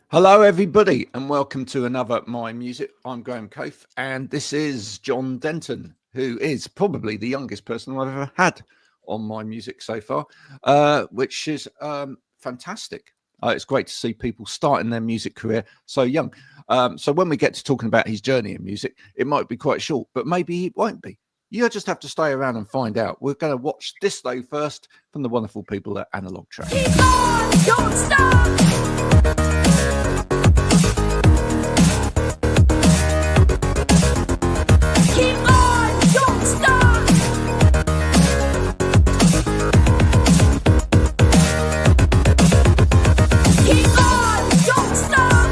Hello, everybody, and welcome to another My Music. I'm Graham Coath, and this is John Denton, who is probably the youngest person I've ever had on My Music so far, which is fantastic. It's great to see people starting their music career so young. So when we get to talking about his journey in music, it might be quite short, but maybe it won't be. You just have to stay around and find out. We're going to watch this though first from the wonderful people at Analog Track. Keep on, don't stop. Keep on, don't stop. Keep on, don't stop.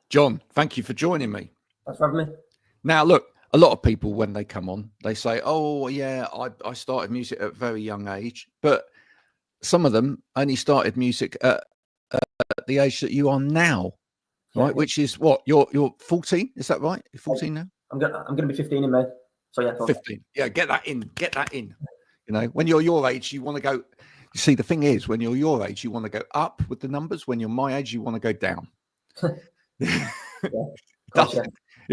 John, thank you for joining me. Thanks for having me. Now, look, a lot of people, when they come on, they say, oh, yeah, I started music at a very young age. But some of them only started music at the age that you are now, right? Yeah. Which is what? You're 14? Is that right? You're 14 now? I'm gonna be 15 in May. So yeah, 15. Yeah, get that in. Get that in. You know, when you're your age, you want to go. You see, the thing is, when you're your age, you want to go up with the numbers. When you're my age, you want to go down. It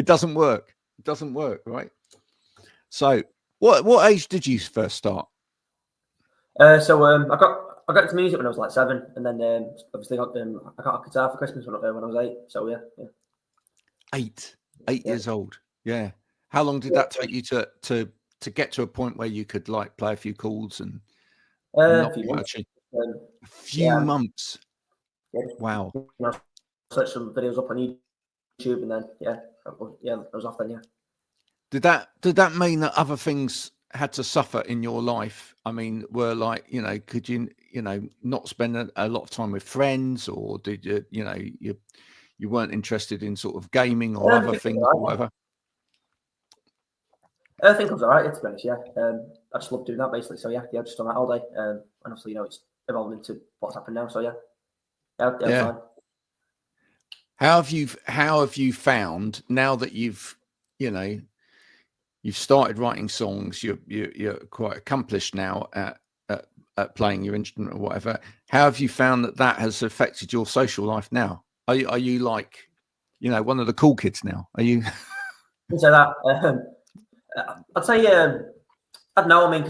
doesn't work. It doesn't work, right? So, what age did you first start? I got into music when I was like 7, and then obviously I got a guitar for Christmas when I was 8. So yeah. 8 years old. Yeah. How long did that take you to get to a point where you could like play a few chords and A few months. A few months. Yeah. Wow. Search some videos up on YouTube, and then I was off then. Yeah. Did that mean that other things had to suffer in your life? I mean, were like, could you not spend a lot of time with friends, or did you weren't interested in sort of gaming or other things or whatever? I think I was alright, to be honest. Yeah. I just love doing that basically. So yeah, just done that all day. And obviously, it's evolved into what's happened now. So yeah. Fine. How have you found, now that you've started writing songs, you're quite accomplished now at playing your instrument or whatever. How have you found that has affected your social life now? Are you like, one of the cool kids now? Are you? So that I'd say I don't know. I mean,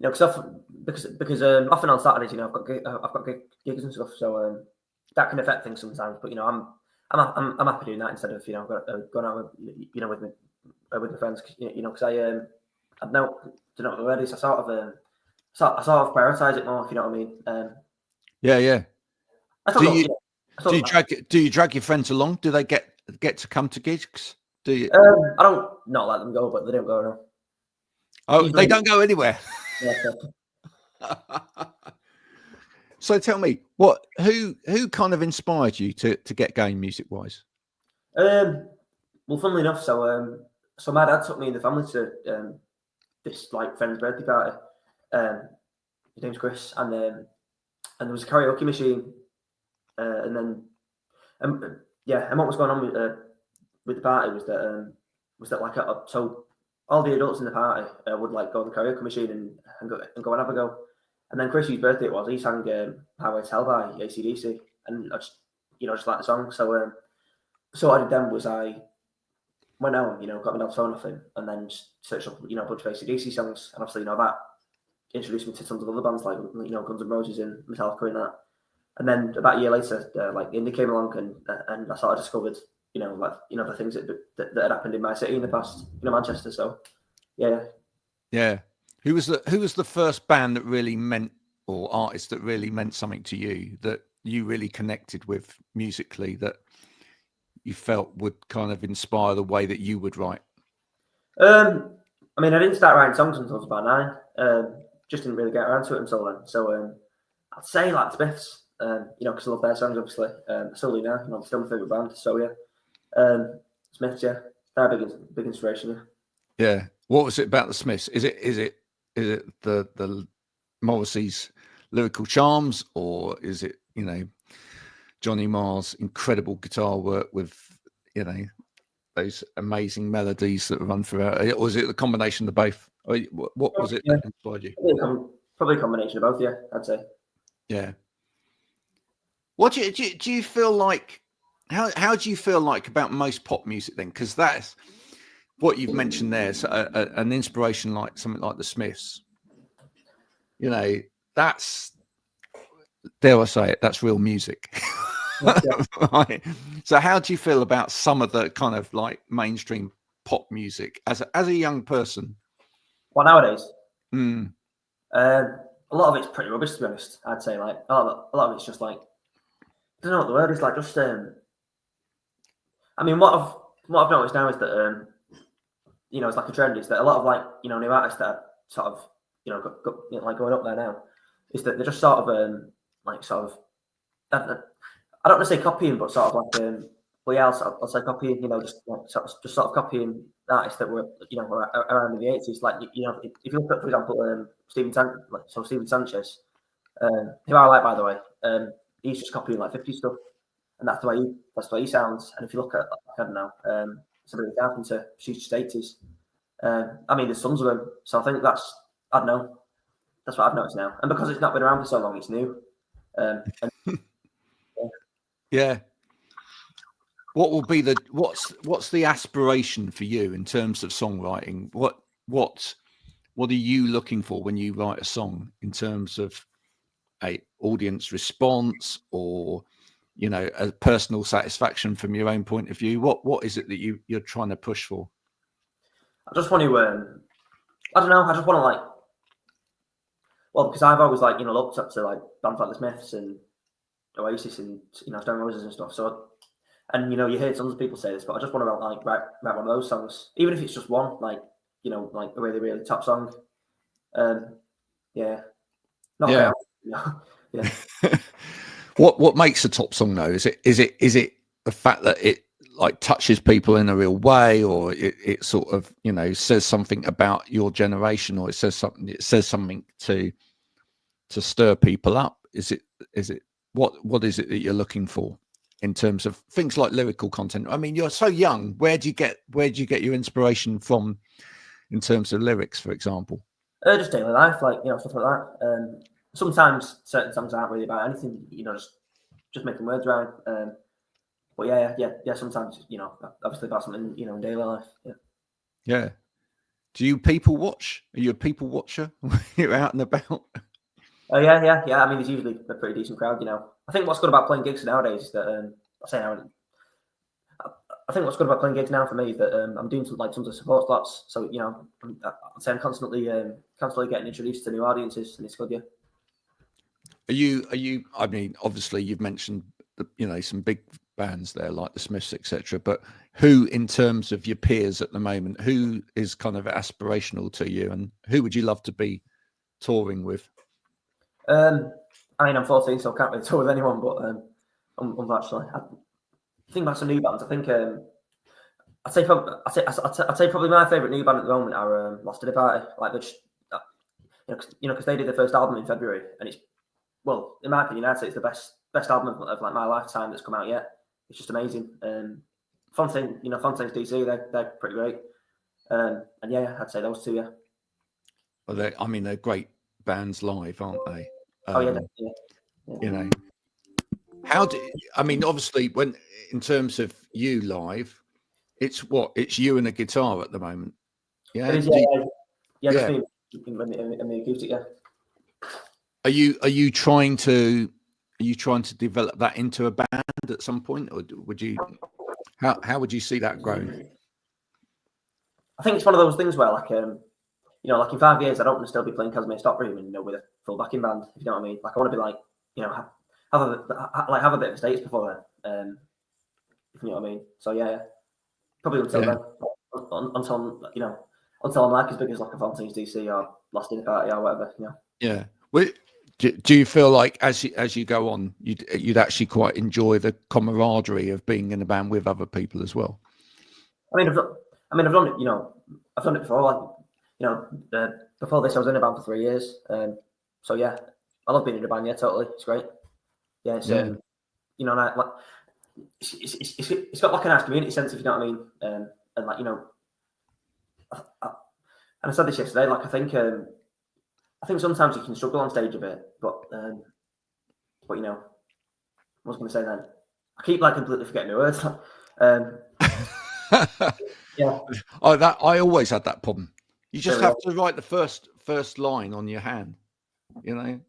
because often on Saturdays, I've got gigs and stuff, so that can affect things sometimes. But I'm happy doing that instead of going out with with my friends, because I don't know what the word is. I sort of prioritize it more, if you know what I mean. Yeah. Do you drag your friends along? Do they get to come to gigs? Do you? I don't not let them go, but they don't go now. Oh, they don't go anywhere. Yeah. So tell me, who kind of inspired you to get going music wise? Well, funnily enough, so my dad took me and the family to this like friend's birthday party. His name's Chris, and there was a karaoke machine, and what was going on with the party was that like so all the adults in the party would like go on the karaoke machine and go and have a go. And then Chris's birthday it was. He sang "Highway to Hell" by AC/DC, and I just like the song. So what I did then was I went out, got my dad's phone off him, and then just searched up, a bunch of AC/DC songs, and obviously, that introduced me to tons of other bands like, Guns N' Roses and Metallica and that. And then about a year later, like Indie came along, and I sort of discovered, the things that had happened in my city in the past, Manchester. So, yeah. Yeah. Who was the first band that really meant, or artist that really meant something to you, that you really connected with musically, that you felt would kind of inspire the way that you would write? I mean, I didn't start writing songs until I was about 9. Just didn't really get around to it until then. So I'd say like Smiths, because I love their songs, obviously. I still do now. I'm still my favourite band. So yeah, Smiths, yeah, they're a big inspiration. Yeah. What was it about the Smiths? Is it the Morrissey's lyrical charms, or is it Johnny Marr's incredible guitar work with those amazing melodies that run throughout, or is it the combination of both? Or what was it Yeah. that inspired you? Probably a combination of both. Yeah, I'd say. Yeah. What do you feel like? How do you feel like about most pop music then? Because that's what you've mentioned there. Is an inspiration like something like the Smiths. You know, that's, dare I say it, that's real music. Yeah. Right. So how do you feel about some of the kind of like mainstream pop music as a young person? Well, nowadays, Mm, a lot of it's pretty rubbish, to be honest. I'd say like a lot of it's just like, I don't know what the word is, like just I mean, what I've noticed now is that it's like a trend is that a lot of like new artists that are sort of like going up there now is that they're just sort of like sort of I don't want to say copying, but sort of like well, yeah, I'll say copying. Just like just sort of copying artists that were were around in the 80s. Like if you look at, for example, Stephen Sanchez, who I like, by the way, he's just copying like 50 stuff, and that's the way he sounds. And if you look at, I don't know, somebody like Carpenter, she's just 80s. I mean, there's tons of them, so I think I don't know, that's what I've noticed now. And because it's not been around for so long, it's new. And yeah. What will be what's the aspiration for you in terms of songwriting? What are you looking for when you write a song in terms of a audience response or a personal satisfaction from your own point of view? What is it that you're trying to push for? I just want to, I don't know, I just want to because I've always looked up to like bands like the Smiths and Oasis and Stone Roses and stuff. So, and you hear tons of people say this, but I just want to write one of those songs, even if it's just one, like a really really top song. Yeah, not Yeah. yeah. What makes a top song though? Is it the fact that it like touches people in a real way, or it sort of says something about your generation, or it says something to stir people up? Is it what is it that you're looking for in terms of things like lyrical content? I mean, you're so young. Where do you get your inspiration from in terms of lyrics, for example? Just daily life, like stuff like that. Sometimes certain songs aren't really about anything, just making words rhyme. But yeah. Sometimes obviously about something in daily life. Yeah. Yeah. Do you people watch? Are you a people watcher when you're out and about? Oh yeah. I mean, there's usually a pretty decent crowd. I think what's good about playing gigs nowadays is that I think what's good about playing gigs now for me is that I'm doing tons of support slots. So I'd say I'm constantly getting introduced to new audiences, and it's good. Yeah. Are you? I mean, obviously you've mentioned some big bands there like the Smiths, etc. But who, in terms of your peers at the moment, who is kind of aspirational to you, and who would you love to be touring with? I mean, I'm 14, so I can't really tour with anyone. But unfortunately, I think about some new bands. I think I'd say probably my favourite new band at the moment are Lost in a Party. Like because they did their first album in February, and it's, well, in my opinion, I'd say it's the best album of like my lifetime that's come out yet. It's just amazing. Fontaine's DC, they're pretty great. And yeah, I'd say those two. Yeah. Well, they're great bands live, aren't they? Yeah. I mean, obviously, when in terms of you live, it's you and a guitar at the moment. Yeah. It is, just me in the acoustic. Yeah. Are you trying to develop that into a band at some point, or would you? How would you see that growing? I think it's one of those things where, like in 5 years, I don't want to still be playing Casimir Stockroom and with a full backing band. If you know what I mean. Like I want to be like have a bit of a status before then. If you know what I mean. So yeah. Probably until then, until I'm like as big as like a Fontaine's DC or Lost in a Party or whatever. Yeah. Well, do you feel like as you go on, you'd actually quite enjoy the camaraderie of being in a band with other people as well? I mean, I've done it. I've done it before. Like, before this, I was in a band for 3 years. So yeah, I love being in a band. Yeah, totally, it's great. Yeah, it's like it's got like a nice community sense, if you know what I mean. And like I said this yesterday. Like I think sometimes you can struggle on stage a bit, but you know, what was I going to say then? I keep like completely forgetting the words. Yeah. Oh, that I always had that problem. You just Really have to write the first line on your hand, you know,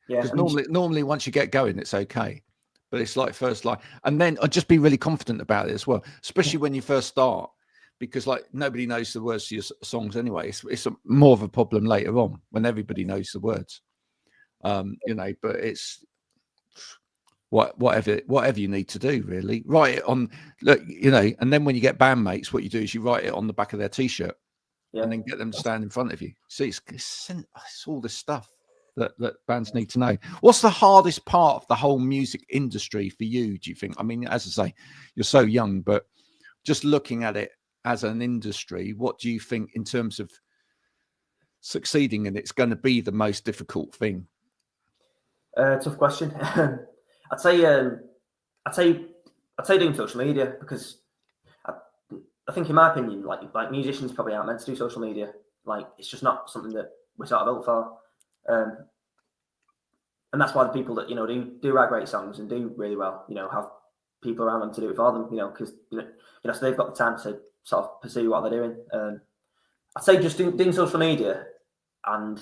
Yeah. because normally once you get going, it's okay. But it's like first line, and then I'd just be really confident about it as well, especially when you first start, because like nobody knows the words to your songs anyway. It's more of a problem later on when everybody knows the words, you know. But it's whatever you need to do, really. Write it on, look, you know, and then when you get bandmates, what you do is you write it on the back of their t-shirt, and then get them to stand in front of you. See, it's all this stuff that bands need to know. What's the hardest part of the whole music industry for you, do you think? I mean, as I say, you're so young, but just looking at it as an industry, what do you think in terms of succeeding in it's going to be the most difficult thing? Tough question. I'd say doing social media, because I think, in my opinion, like musicians probably aren't meant to do social media. Like, it's just not something that we're sort of built for. And that's why the people that, you know, do write great songs and do really well, you know, have people around them to do it for them, you know, because you know, so they've got the time to sort of pursue what they're doing. I'd say just doing social media and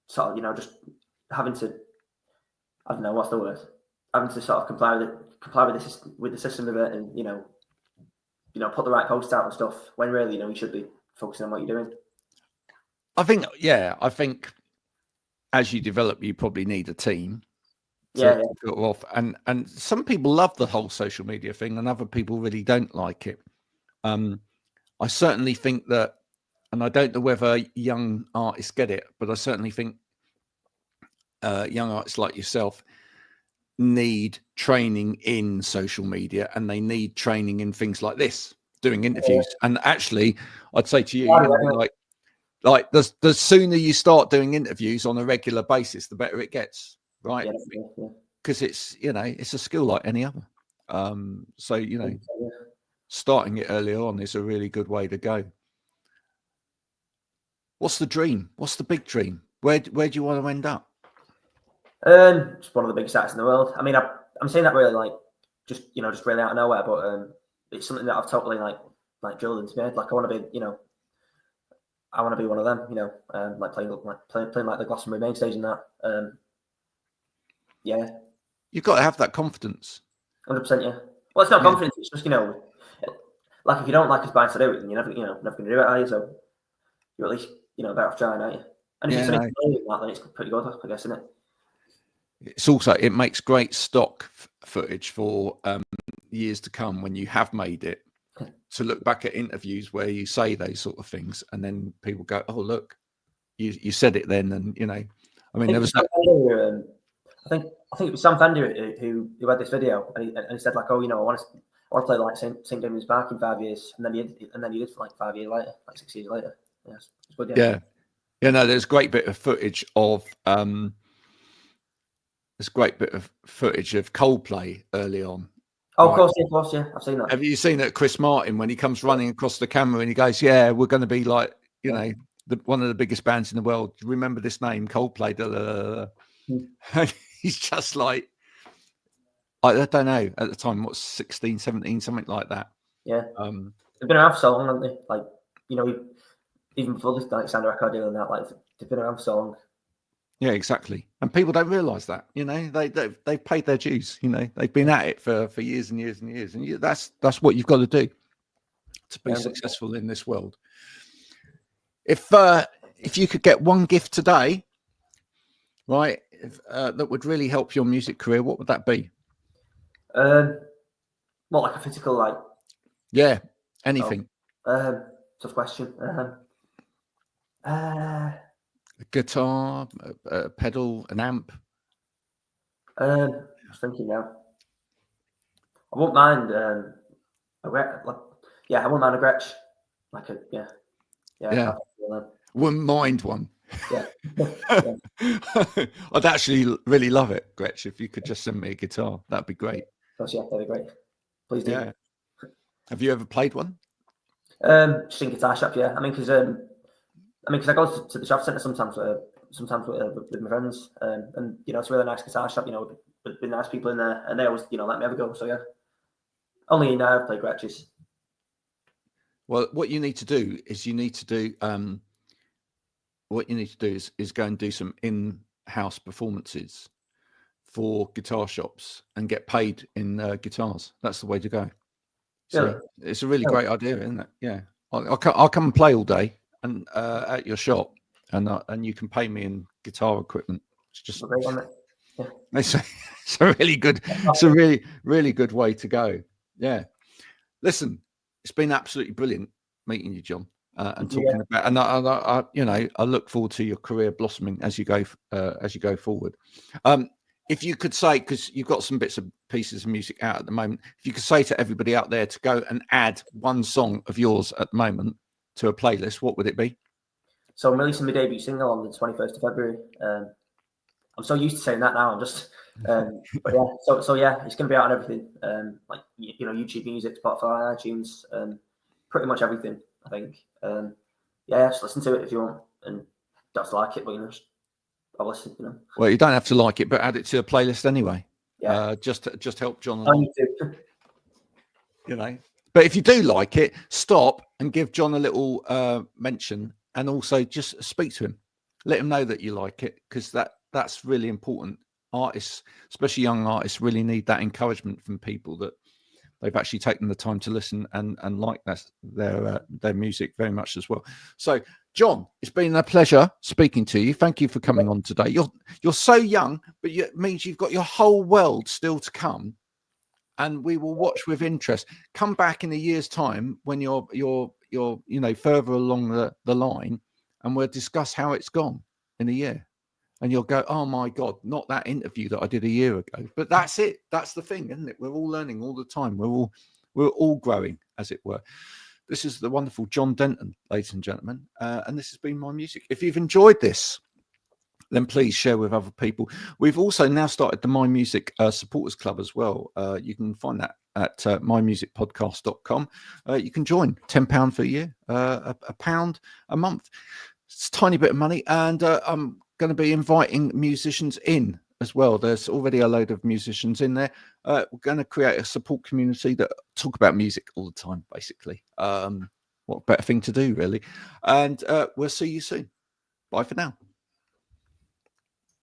sort of, you know, just having to, I don't know what's the word, having to sort of comply with the system of it, and you know, put the right posts out and stuff, when really, you know, you should be focusing on what you're doing. I think as you develop, you probably need a team to go off. And some people love the whole social media thing, and other people really don't like it. I certainly think that, and I don't know whether young artists get it, but I certainly think young artists like yourself need training in social media, and they need training in things like this, doing interviews. And actually, I'd say to you, like the sooner you start doing interviews on a regular basis, the better it gets, right? Because it's, you know, it's a skill like any other. So, you know, starting it earlier on is a really good way to go. What's the dream? What's the big dream? Where do you want to end up? Just one of the biggest acts in the world. I mean, I'm saying that really like just really out of nowhere, but it's something that I've totally like drilled into me. Like, I want to be, you know, I want to be one of them, you know, like playing like the Glastonbury main stage and that. Yeah, You've got to have that confidence. 100%. Yeah. Well, it's not confidence. It's just, you know, like if you don't like us buying to do it, then you're never going to do it, are you? So you're at least, you know, better off trying, aren't you? And if it's then it's pretty good, I guess, isn't it? It's also, it makes great stock footage for years to come when you have made it, to look back at interviews where you say those sort of things, and then people go, "Oh, look, you said it then." And you know, I mean, there was I think it was Sam Fender who had this video, and he said, like, "Oh, you know, I want to play like St. James's Park in 5 years," and then he did for like 5 years later, like 6 years later. Yeah, it's good. Yeah. No, there's a great bit of footage of Coldplay early on. Oh, right. Of course, yeah. I've seen that. Have you seen that Chris Martin, when he comes running across the camera and he goes, "Yeah, we're going to be like, you know, one of the biggest bands in the world. Remember this name, Coldplay." And he's just like, I don't know, at the time, what's 16, 17, something like that. Yeah. They've been around for so long, haven't they? Like, you know, even before this like sound record deal and that, like, they've been around for so long. Yeah, exactly. And people don't realise that, you know, they've paid their dues, you know, they've been at it for years and years and years. And that's what you've got to do to be successful in this world. If you could get one gift today, right, that would really help your music career, what would that be? What, like a physical, like? Yeah, anything. Tough question. A guitar, a pedal, an amp. I was thinking now. I won't mind I won't mind a Gretsch. Like a yeah. Wouldn't mind one. Yeah. I'd actually really love it, Gretsch, if you could just send me a guitar. That'd be great. Yeah, that'd be great. Please do. Yeah. Have you ever played one? Just in guitar shop, yeah. I mean, because I mean, because I go to the shop centre sometimes with my friends, and it's a really nice guitar shop. With nice people in there, and they always let me have a go. So yeah, only now I've played Gretches. Well, what you need to do is go and do some in-house performances for guitar shops and get paid in guitars. That's the way to go. So Really? it's a really great idea, isn't it? Yeah, I'll come and play all day and at your shop, and you can pay me in guitar equipment. It's just Great, isn't it? Yeah. it's a really good, it's a really, really good way to go. Yeah. Listen, it's been absolutely brilliant meeting you, John, and talking about. And I look forward to your career blossoming as you go forward. If you could say, because you've got some bits and pieces of music out at the moment, if you could say to everybody out there to go and add one song of yours at the moment to a playlist, what would it be? So I'm releasing my debut single on the 21st of February. I'm so used to saying that now. I'm just, but yeah. So yeah, it's going to be out on everything. Like YouTube Music, Spotify, iTunes, pretty much everything. I think. Yeah, just listen to it if you want, and don't have to like it, but I'll listen. Well, you don't have to like it, but add it to a playlist anyway. Yeah. Just help John On along. YouTube. But if you do like it, stop and give John a little mention, and also just speak to him. Let him know that you like it, because that's really important. Artists, especially young artists, really need that encouragement from people that they've actually taken the time to listen and like their music very much as well. So, John, it's been a pleasure speaking to you. Thank you for coming on today. You're so young, but it means you've got your whole world still to come, and we will watch with interest. Come back in a year's time when you're further along the line, and we'll discuss how it's gone in a year. And you'll go, oh my God, not that interview that I did a year ago. But that's it. That's the thing, isn't it? We're all learning all the time. We're all growing, as it were. This is the wonderful John Denton, ladies and gentlemen. And this has been my music. If you've enjoyed this, then please share with other people. We've also now started the My Music Supporters Club as well. You can find that at mymusicpodcast.com. You can join £10 for a year, £1 a month. It's a tiny bit of money. And I'm going to be inviting musicians in as well. There's already a load of musicians in there. We're going to create a support community that talk about music all the time, basically. What better thing to do, really? And we'll see you soon. Bye for now.